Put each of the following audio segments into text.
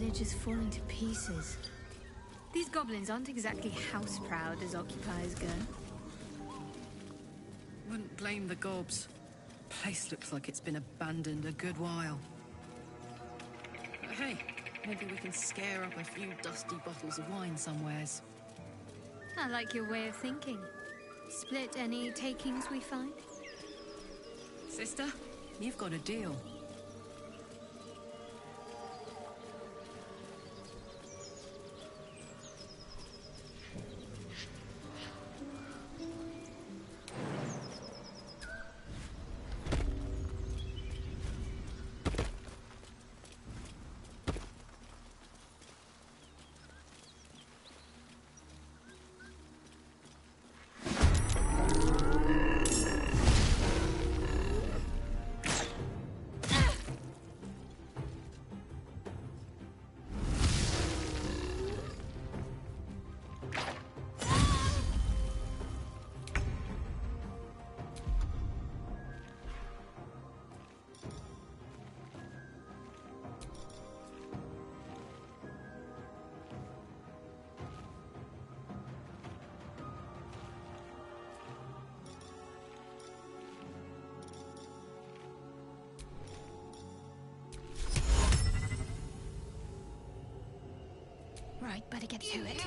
village is falling to pieces. These goblins aren't exactly house-proud as occupiers go. Wouldn't blame the gobs. Place looks like it's been abandoned a good while. But hey, maybe we can scare up a few dusty bottles of wine somewheres. I like your way of thinking. Split any takings we find? Sister, you've got a deal. Right, better get to it.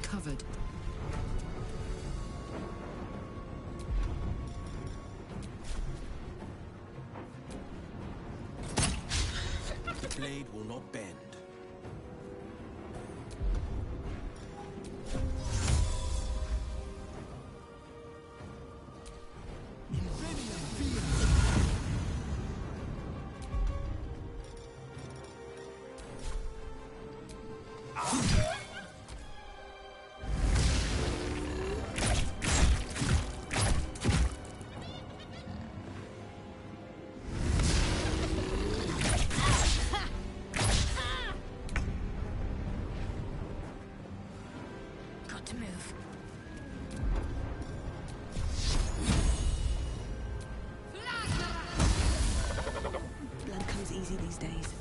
Covered. The blade will not bend. to move. Blood comes easy these days.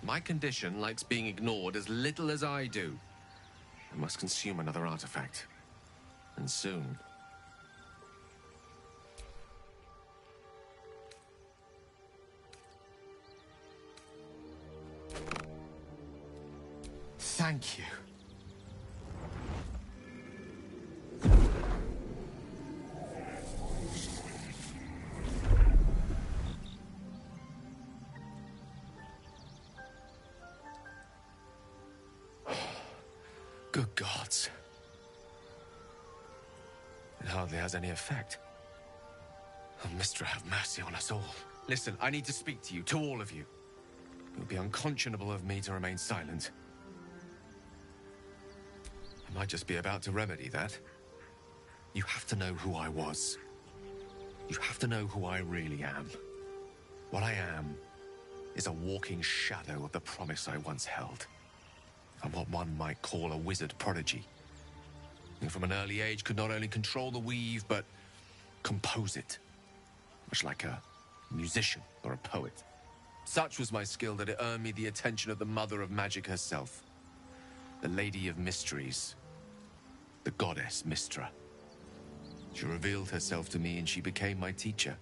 My condition likes being ignored as little as I do. I must consume another artifact. And soon. Thank you. Good gods. It hardly has any effect. Oh, Mistra, have mercy on us all. Listen, I need to speak to you, to all of you. It would be unconscionable of me to remain silent. I might just be about to remedy that. You have to know who I was. You have to know who I really am. What I am is a walking shadow of the promise I once held. I'm what one might call a wizard prodigy. And from an early age could not only control the weave, but compose it. Much like a musician or a poet. Such was my skill that it earned me the attention of the mother of magic herself. The Lady of Mysteries. The goddess Mistra. She revealed herself to me and she became my teacher.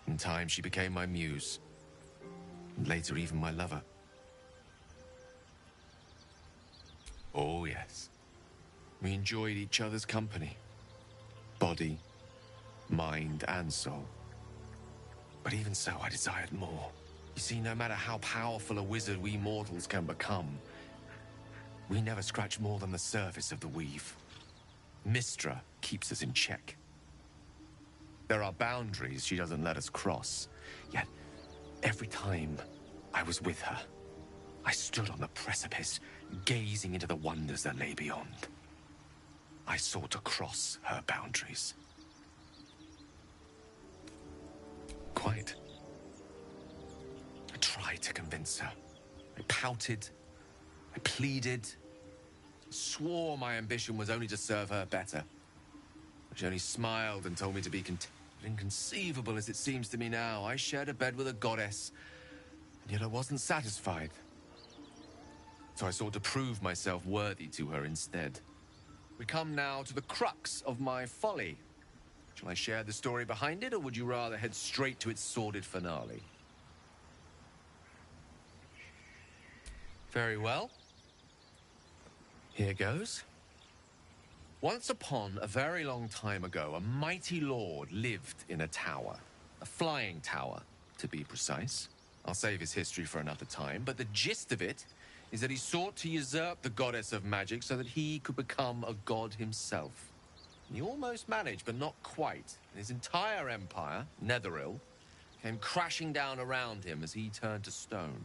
In time she became my muse. And later even my lover. Oh, yes. We enjoyed each other's company. Body, mind, and soul. But even so, I desired more. You see, no matter how powerful a wizard we mortals can become, we never scratch more than the surface of the weave. Mistra keeps us in check. There are boundaries she doesn't let us cross. Yet, every time I was with her, I stood on the precipice, gazing into the wonders that lay beyond. I sought to cross her boundaries. Quite. I tried to convince her. I pouted. I pleaded. Swore my ambition was only to serve her better. She only smiled and told me to be content. Inconceivable as it seems to me now, I shared a bed with a goddess, and yet I wasn't satisfied. So I sought to prove myself worthy to her instead. We come now to the crux of my folly. Shall I share the story behind it, or would you rather head straight to its sordid finale? Very well. Here goes. Once upon a very long time ago, a mighty lord lived in a tower. A flying tower, to be precise. I'll save his history for another time, but the gist of it is that he sought to usurp the goddess of magic so that he could become a god himself. He almost managed, but not quite. His entire empire, Netheril, came crashing down around him as he turned to stone.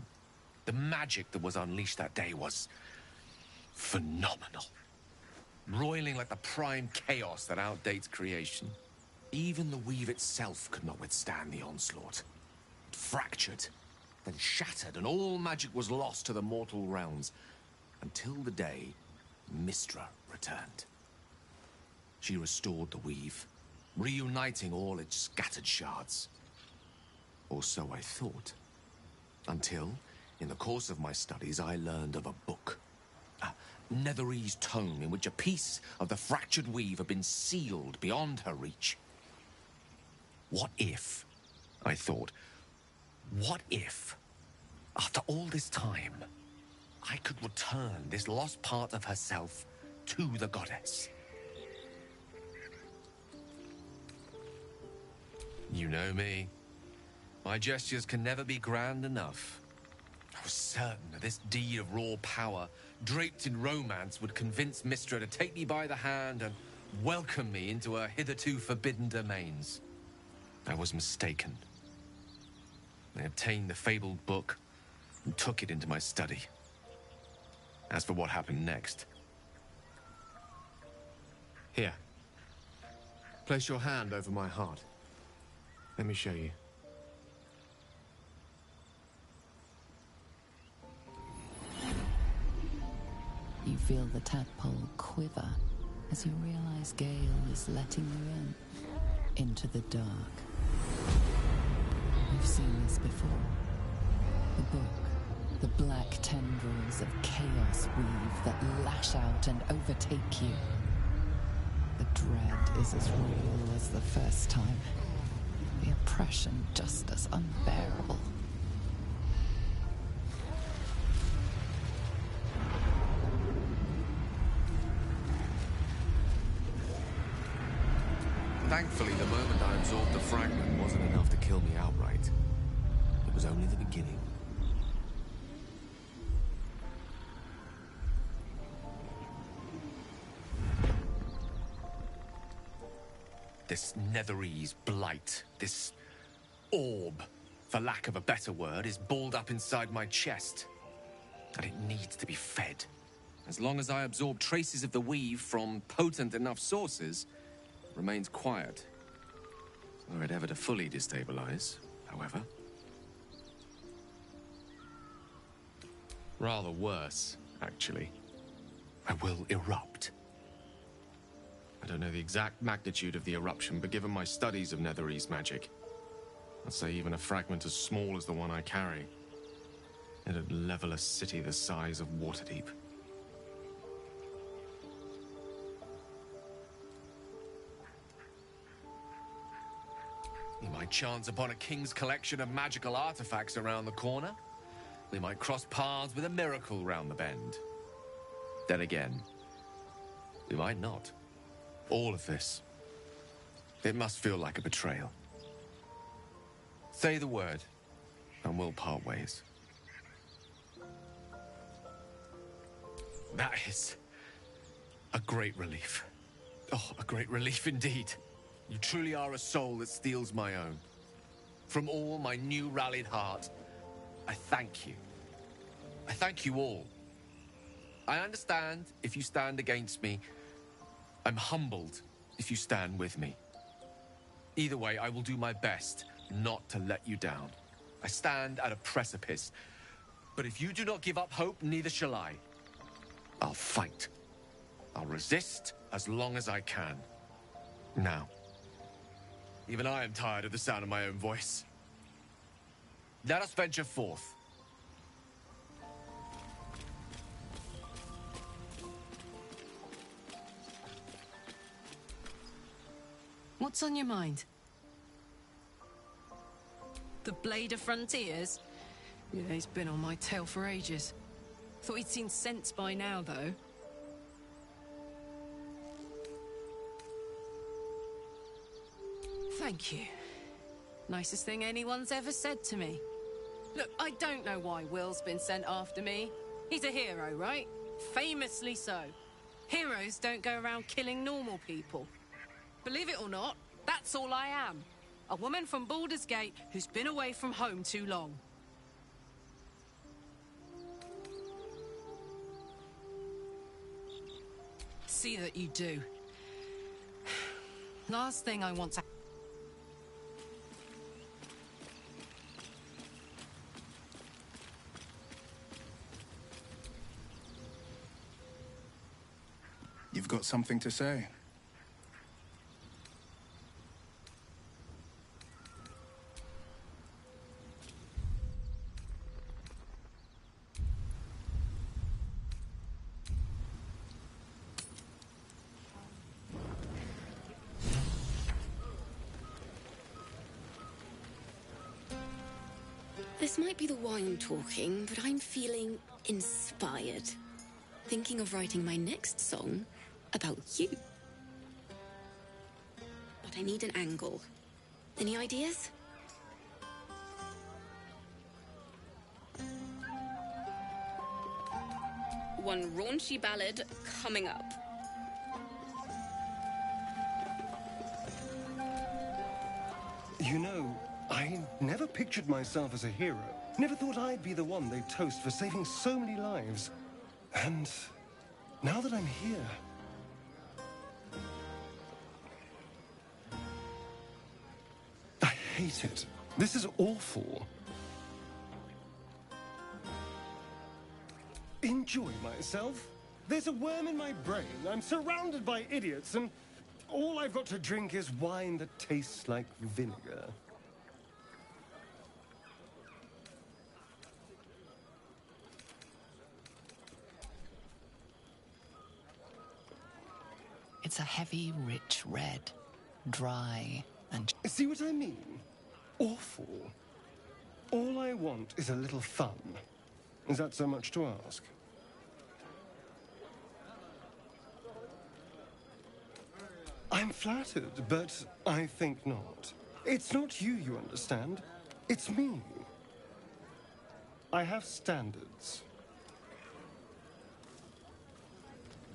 The magic that was unleashed that day was phenomenal. Roiling like the prime chaos that outdates creation. Even the weave itself could not withstand the onslaught. It fractured, then shattered, and all magic was lost to the mortal realms, until the day Mistra returned. She restored the weave, reuniting all its scattered shards. Or so I thought. Until, in the course of my studies, I learned of a book. A Netherese tome in which a piece of the fractured weave had been sealed beyond her reach. What if, I thought, what if, after all this time, I could return this lost part of herself to the goddess. You know me. My gestures can never be grand enough. I was certain that this deed of raw power, draped in romance, would convince Mistra to take me by the hand and welcome me into her hitherto forbidden domains. I was mistaken. I obtained the fabled book and took it into my study. As for what happened next... Here. Place your hand over my heart. Let me show you. You feel the tadpole quiver as you realize Gale is letting you into the dark. You've seen this before. The book, the black tendrils of chaos weave that lash out and overtake you. The dread is as real as the first time. The oppression just as unbearable. Thankfully, the moment I absorbed the fragment wasn't enough to kill me outright. It was only the beginning. This Netherese blight, this orb, for lack of a better word, is balled up inside my chest. And it needs to be fed. As long as I absorb traces of the weave from potent enough sources, it remains quiet. Were it ever to fully destabilize, however. Rather worse, actually. I will erupt. I don't know the exact magnitude of the eruption, but given my studies of Netherese magic, I'd say even a fragment as small as the one I carry, it'd level a city the size of Waterdeep. We might chance upon a king's collection of magical artifacts around the corner. We might cross paths with a miracle round the bend. Then again, we might not. All of this, it must feel like a betrayal. Say the word, and we'll part ways. That is a great relief. Oh, a great relief indeed. You truly are a soul that steals my own. From all my new rallied heart, I thank you. I thank you all. I understand if you stand against me. I'm humbled if you stand with me. Either way, I will do my best not to let you down. I stand at a precipice. But if you do not give up hope, neither shall I. I'll fight. I'll resist as long as I can. Now, even I am tired of the sound of my own voice. Let us venture forth. What's on your mind? The Blade of Frontiers? Yeah, he's been on my tail for ages. Thought he'd seen sense by now, though. Thank you. Nicest thing anyone's ever said to me. Look, I don't know why Will's been sent after me. He's a hero, right? Famously so. Heroes don't go around killing normal people. Believe it or not, that's all I am. A woman from Bauldurs Gate who's been away from home too long. See that you do. Last thing I want to... You've got something to say? This might be the wine talking, but I'm feeling inspired. Thinking of writing my next song About you. But I need an angle. Any ideas? One raunchy ballad coming up. You know, I never pictured myself as a hero. Never thought I'd be the one they'd toast for saving so many lives. And now that I'm here... I hate it. This is awful. Enjoy myself? There's a worm in my brain. I'm surrounded by idiots, and all I've got to drink is wine that tastes like vinegar. It's a heavy, rich red, dry and... See what I mean? Awful. All I want is a little fun. Is that so much to ask? I'm flattered, but I think not. It's not you, you understand. It's me. I have standards.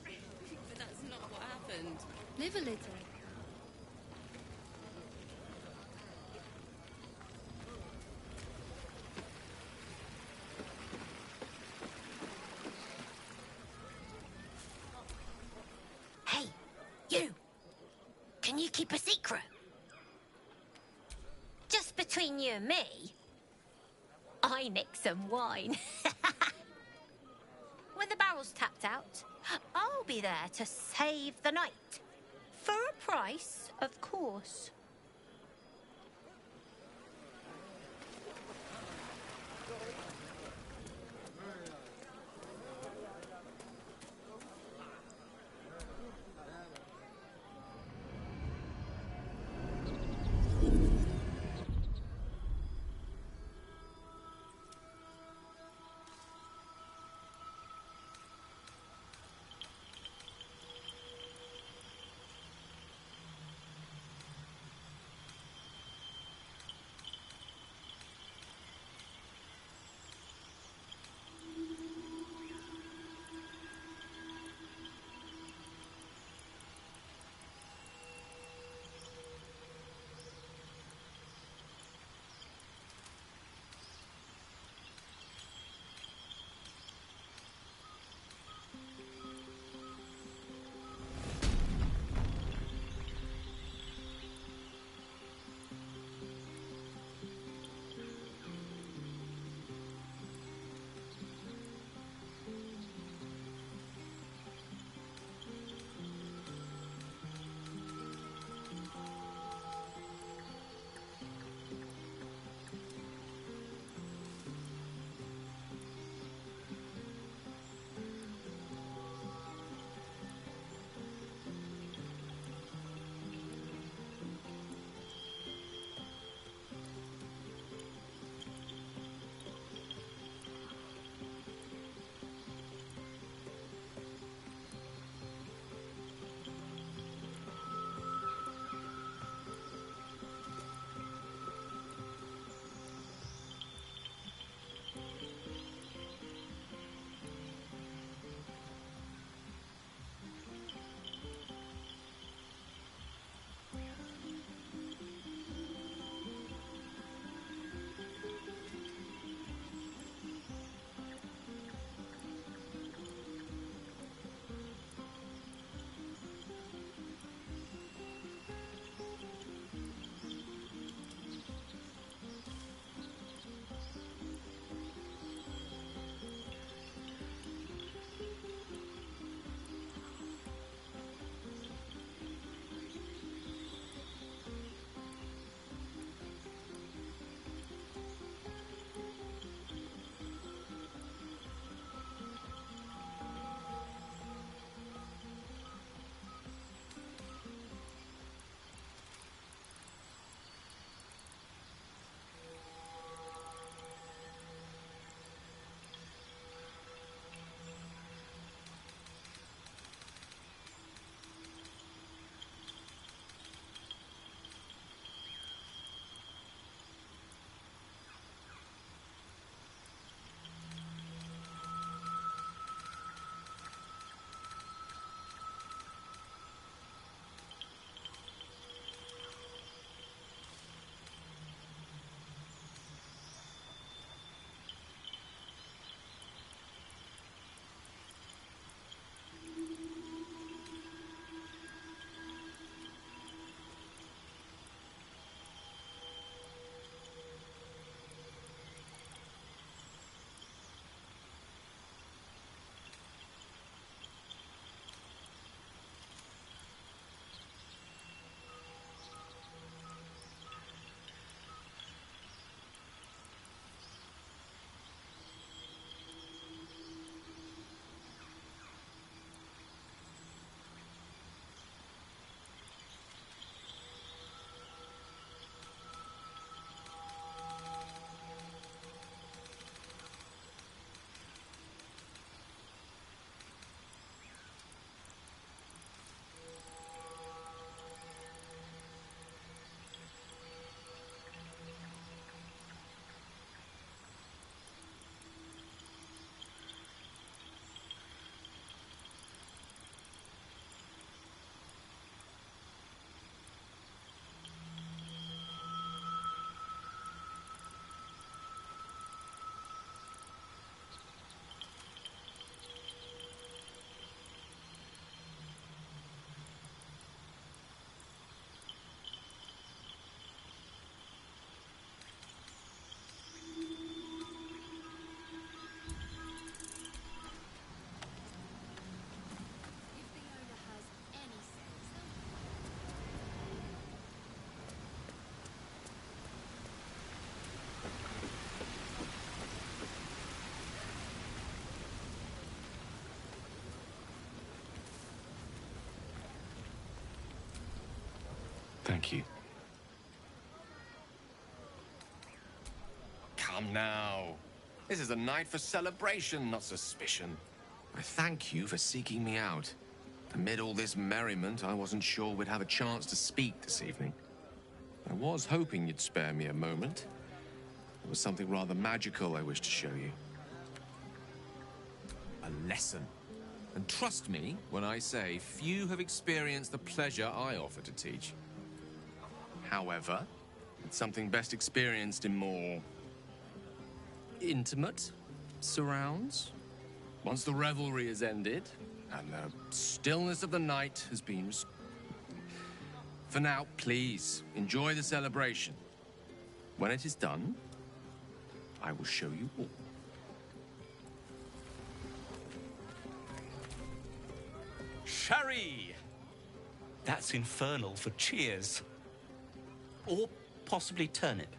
But that's not what happened. Live a little. Hey, you! Can you keep a secret? Just between you and me, I nicked some wine. When the barrel's tapped out, I'll be there to save the night. For a price, of course. Thank you. Come now. This is a night for celebration, not suspicion. I thank you for seeking me out. Amid all this merriment, I wasn't sure we'd have a chance to speak this evening. I was hoping you'd spare me a moment. There was something rather magical I wished to show you. A lesson. And trust me when I say few have experienced the pleasure I offer to teach. However, it's something best experienced in more intimate surrounds. Once the revelry is ended, and the stillness of the night has been restored. For now, please, enjoy the celebration. When it is done, I will show you all. Sherry! That's infernal for cheers. Or possibly turnip.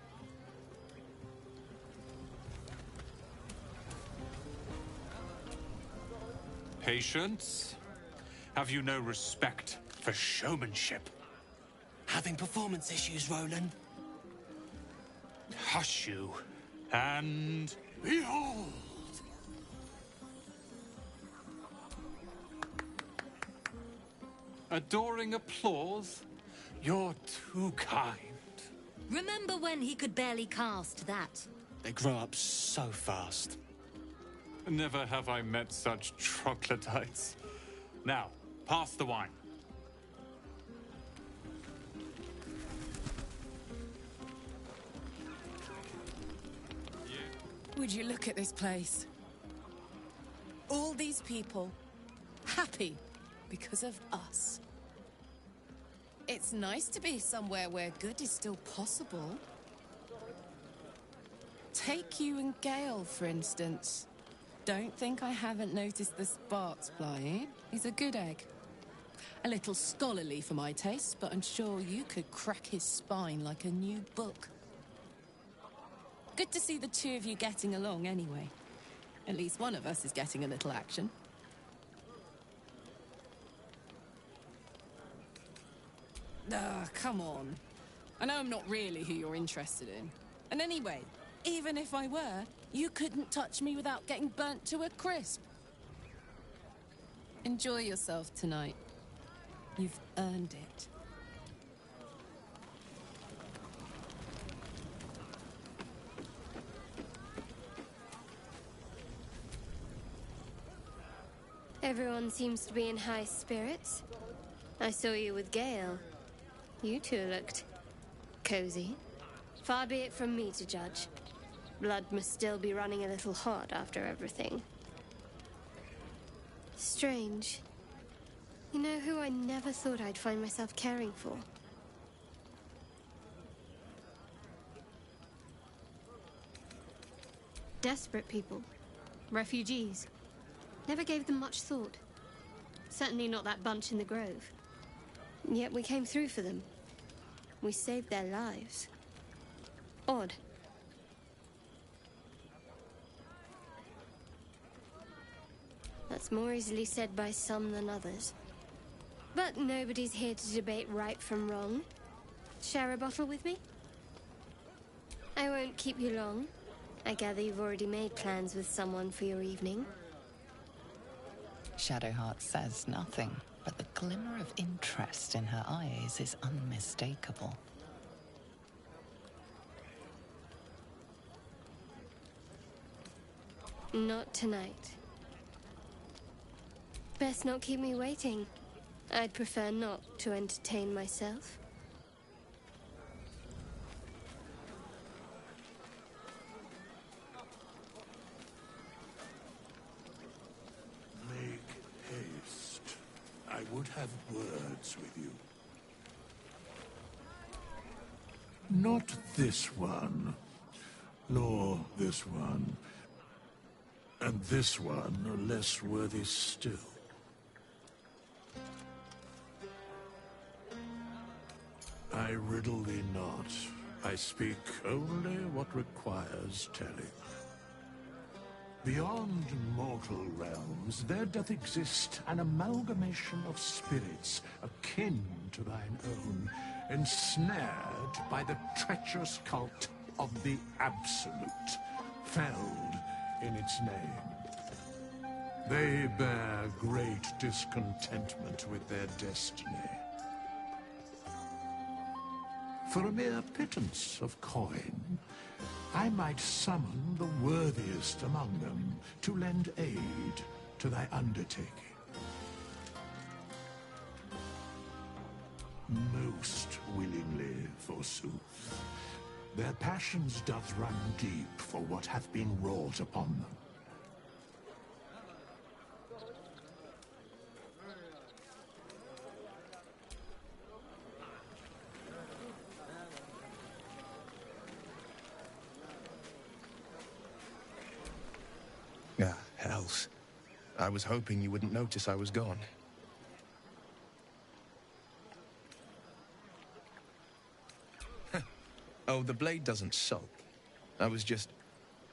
Patience? Have you no respect for showmanship? Having performance issues, Roland? Hush you, and behold! Adoring applause? You're too kind. Remember when he could barely cast that? They grow up so fast. Never have I met such troglodytes. Now, pass the wine. Would you look at this place? All these people happy because of us. It's nice to be somewhere where good is still possible. Take you and Gale, for instance. Don't think I haven't noticed the sparks flying. He's a good egg. A little scholarly for my taste, but I'm sure you could crack his spine like a new book. Good to see the two of you getting along anyway. At least one of us is getting a little action. Come on. I know I'm not really who you're interested in. And anyway, even if I were, you couldn't touch me without getting burnt to a crisp. Enjoy yourself tonight. You've earned it. Everyone seems to be in high spirits. I saw you with Gale. You two looked cozy. Far be it from me to judge. Blood must still be running a little hot after everything. Strange. You know who I never thought I'd find myself caring for? Desperate people. Refugees. Never gave them much thought. Certainly not that bunch in the grove. Yet we came through for them. We saved their lives. Odd. That's more easily said by some than others. But nobody's here to debate right from wrong. Share a bottle with me? I won't keep you long. I gather you've already made plans with someone for your evening. Shadowheart says nothing, but the glimmer of interest in her eyes is unmistakable. Not tonight. Best not keep me waiting. I'd prefer not to entertain myself. Make haste. I would have words with you. Not this one, nor this one, and this one are less worthy still. I riddle thee not. I speak only what requires telling. Beyond mortal realms, there doth exist an amalgamation of spirits akin to thine own, ensnared by the treacherous cult of the Absolute, felled in its name. They bear great discontentment with their destiny. For a mere pittance of coin, I might summon the worthiest among them to lend aid to thy undertaking. Most willingly, forsooth. Their passions doth run deep for what hath been wrought upon them. Ah, hells. I was hoping you wouldn't notice I was gone. Oh, the blade doesn't sulk. I was just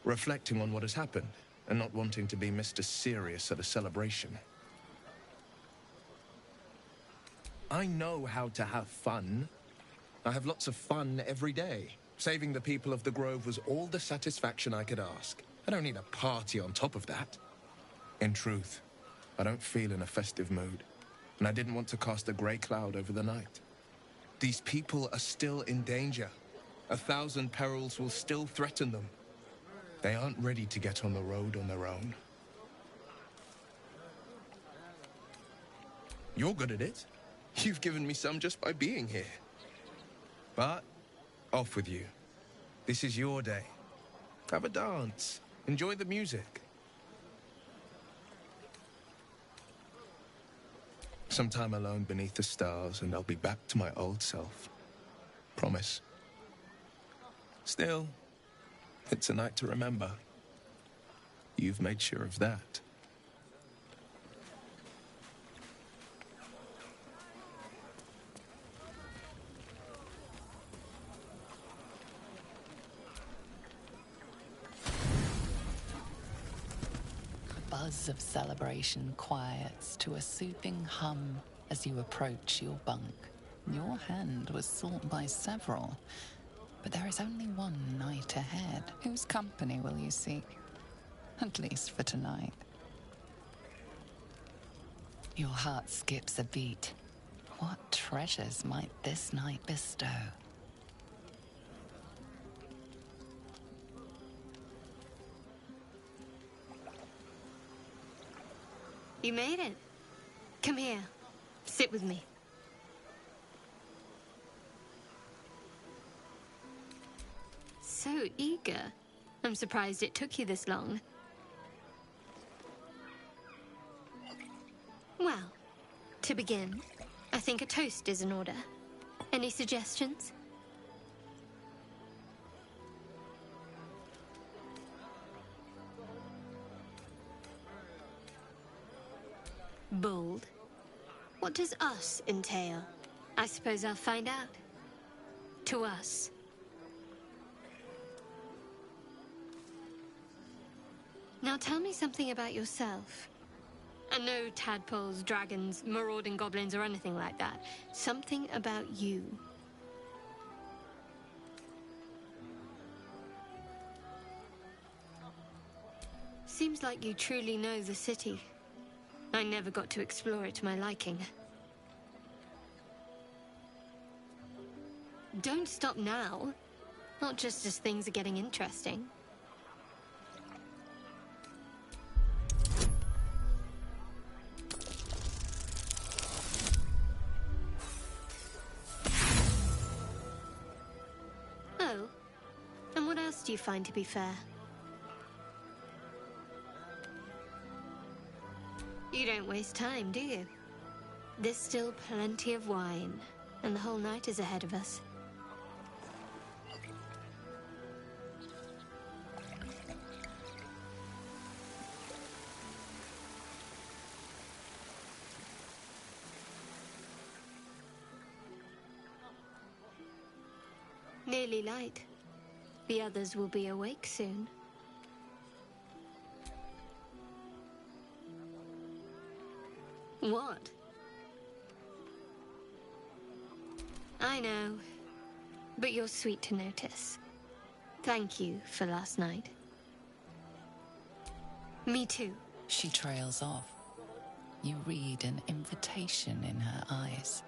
reflecting on what has happened and not wanting to be Mr. Serious at a celebration. I know how to have fun. I have lots of fun every day. Saving the people of the Grove was all the satisfaction I could ask. I don't need a party on top of that. In truth, I don't feel in a festive mood, and I didn't want to cast a grey cloud over the night. These people are still in danger. 1,000 perils will still threaten them. They aren't ready to get on the road on their own. You're good at it. You've given me some just by being here. But, off with you. This is your day. Have a dance. Enjoy the music. Some time alone beneath the stars, and I'll be back to my old self. Promise. Still, it's a night to remember. You've made sure of that. A buzz of celebration quiets to a soothing hum as you approach your bunk. Your hand was sought by several, but there is only one night ahead. Whose company will you seek? At least for tonight. Your heart skips a beat. What treasures might this night bestow? You made it. Come here. Sit with me. So eager. I'm surprised it took you this long. Well, to begin, I think a toast is in order. Any suggestions? Bold. What does us entail? I suppose I'll find out. To us. Now tell me something about yourself. And no tadpoles, dragons, marauding goblins, or anything like that. Something about you. Seems like you truly know the city. I never got to explore it to my liking. Don't stop now. Not just as things are getting interesting. Oh, and what else do you find to be fair? You don't waste time, do you? There's still plenty of wine, and the whole night is ahead of us. Nearly light. The others will be awake soon. What? I know. But you're sweet to notice. Thank you for last night. Me too. She trails off. You read an invitation in her eyes.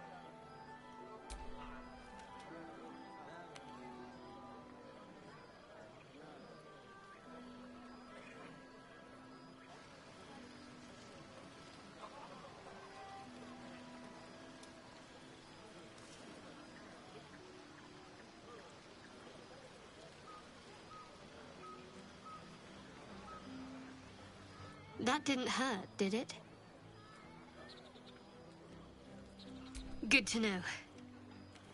That didn't hurt, did it? Good to know.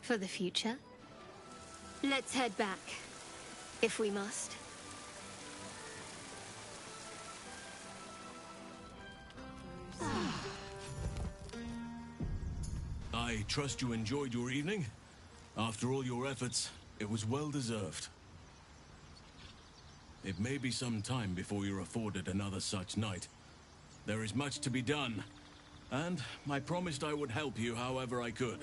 For the future. Let's head back, if we must. I trust you enjoyed your evening. After all your efforts, it was well deserved. It may be some time before you're afforded another such night. There is much to be done, and I promised I would help you however I could.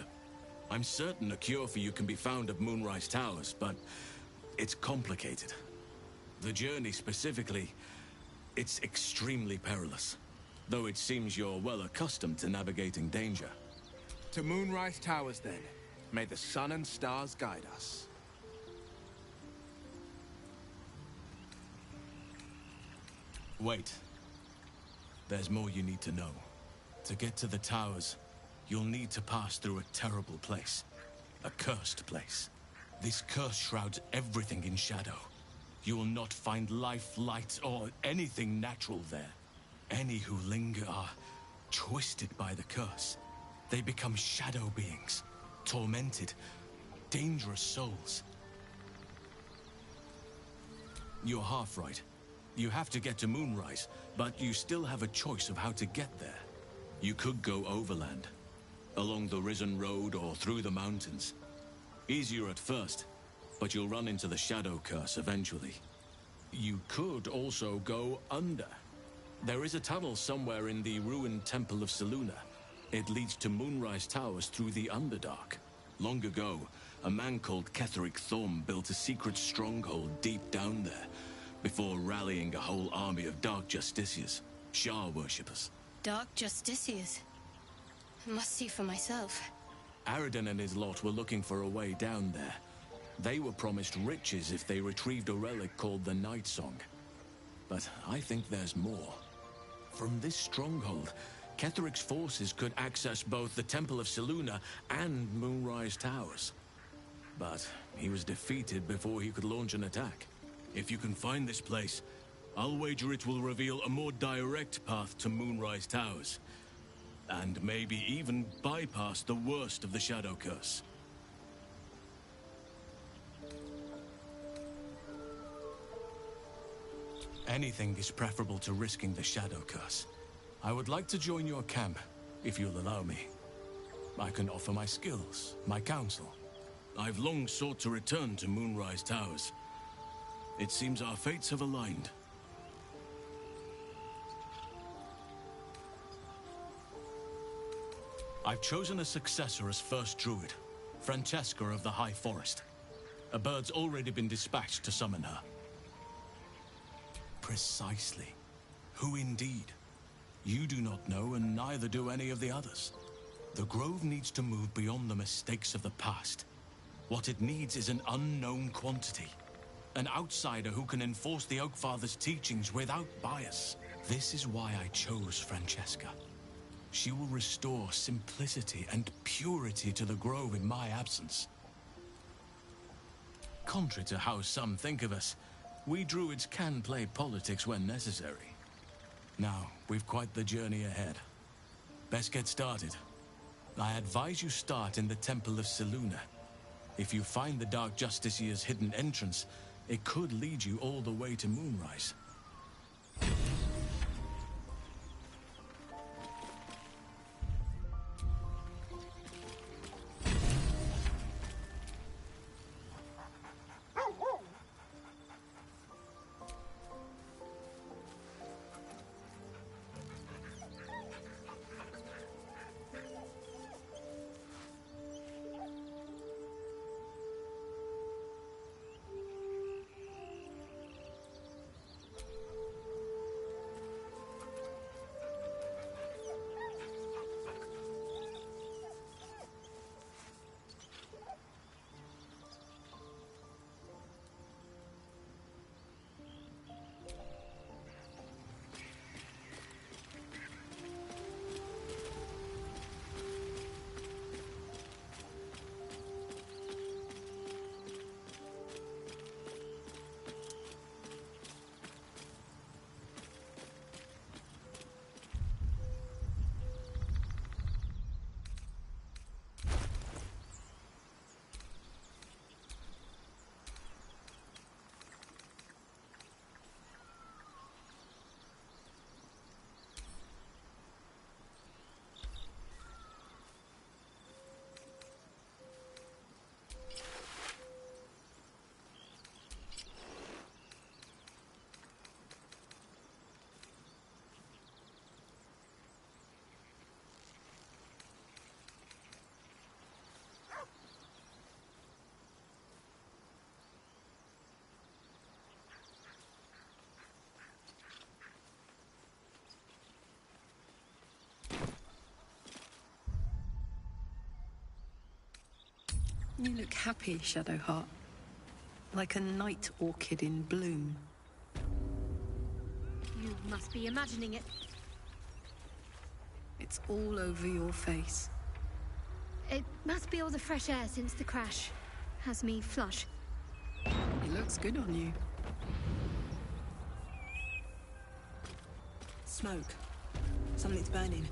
I'm certain a cure for you can be found at Moonrise Towers, but it's complicated. The journey specifically, it's extremely perilous, though it seems you're well accustomed to navigating danger. To Moonrise Towers, then. May the sun and stars guide us. Wait. There's more you need to know. To get to the towers, you'll need to pass through a terrible place. A cursed place. This curse shrouds everything in shadow. You will not find life, light, or anything natural there. Any who linger are twisted by the curse. They become shadow beings, tormented, dangerous souls. You're half right. You have to get to Moonrise, but you still have a choice of how to get there. You could go overland, along the Risen Road or through the mountains. Easier at first, but you'll run into the Shadow Curse eventually. You could also go under. There is a tunnel somewhere in the ruined Temple of Selûne. It leads to Moonrise Towers through the Underdark. Long ago, a man called Ketheric Thorm built a secret stronghold deep down there, before rallying a whole army of Dark Justiciars, Shah worshippers. Dark Justiciars. I must see for myself. Aradin and his lot were looking for a way down there. They were promised riches if they retrieved a relic called the Night Song. But I think there's more. From this stronghold, Ketheric's forces could access both the Temple of Selûne and Moonrise Towers. But he was defeated before he could launch an attack. If you can find this place, I'll wager it will reveal a more direct path to Moonrise Towers. And maybe even bypass the worst of the Shadow Curse. Anything is preferable to risking the Shadow Curse. I would like to join your camp, if you'll allow me. I can offer my skills, my counsel. I've long sought to return to Moonrise Towers. It seems our fates have aligned. I've chosen a successor as first druid, Francesca of the High Forest. A bird's already been dispatched to summon her. Precisely. Who indeed? You do not know, and neither do any of the others. The Grove needs to move beyond the mistakes of the past. What it needs is an unknown quantity. An outsider who can enforce the Oakfather's teachings without bias. This is why I chose Francesca. She will restore simplicity and purity to the Grove in my absence. Contrary to how some think of us, we druids can play politics when necessary. Now, we've quite the journey ahead. Best get started. I advise you start in the Temple of Selûne. If you find the Dark Justiciar's hidden entrance, it could lead you all the way to Moonrise. You look happy, Shadowheart. Like a night orchid in bloom. You must be imagining it. It's all over your face. It must be all the fresh air since the crash. Has me flush. It looks good on you. Smoke. Something's burning.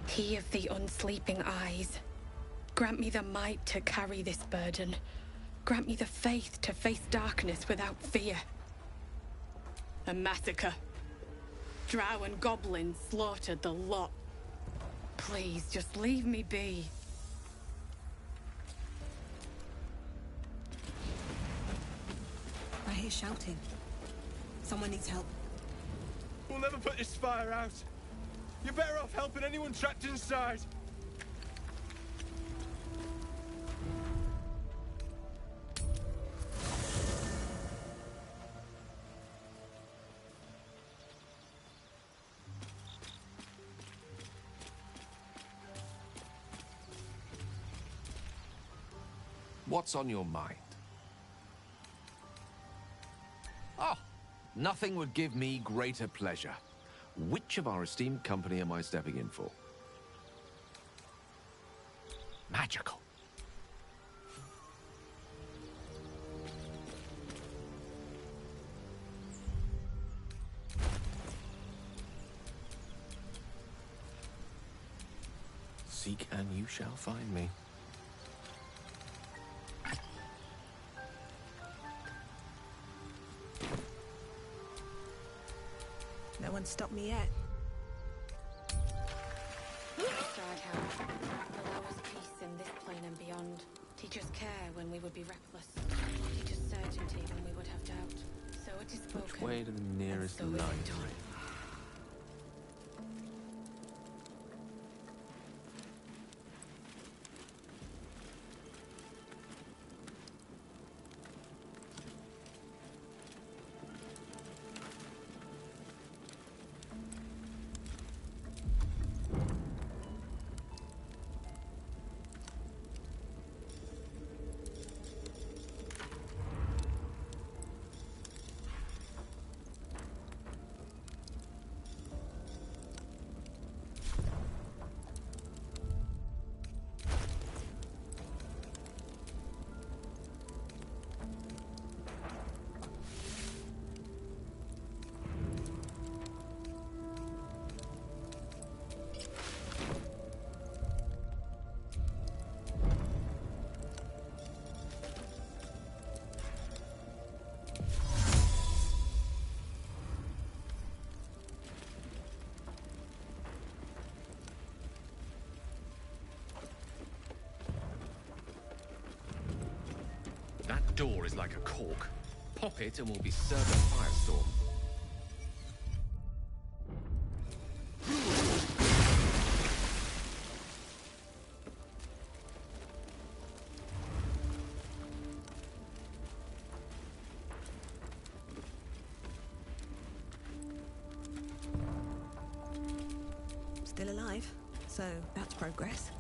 He of the unsleeping eyes, grant me the might to carry this burden. Grant me the faith to face darkness without fear. A massacre. Drow and goblins slaughtered the lot. Please, just leave me be. I hear shouting. Someone needs help. We'll never put this fire out. You're better off helping anyone trapped inside. What's on your mind? Oh, nothing would give me greater pleasure. Which of our esteemed company am I stepping in for? Magical. Seek and you shall find me. No one's stopped me yet. Stride, allow us peace in this plane and beyond. Teach us care when we would be reckless. Teach us certainty when we would have doubt. So it is spoken. Which way to the nearest so is it line? done. That door is like a cork. Pop it and we'll be served a firestorm. Still alive, so that's progress.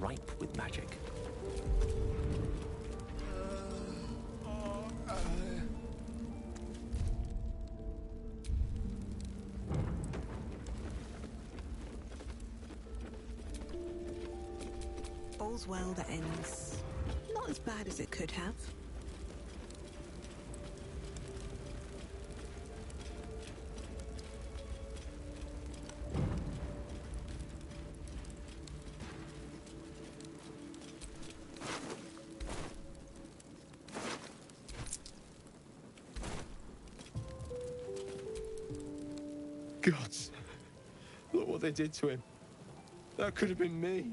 Ripe with magic. all's well that ends not as bad as it could have. Gods, look what they did to him. That could have been me.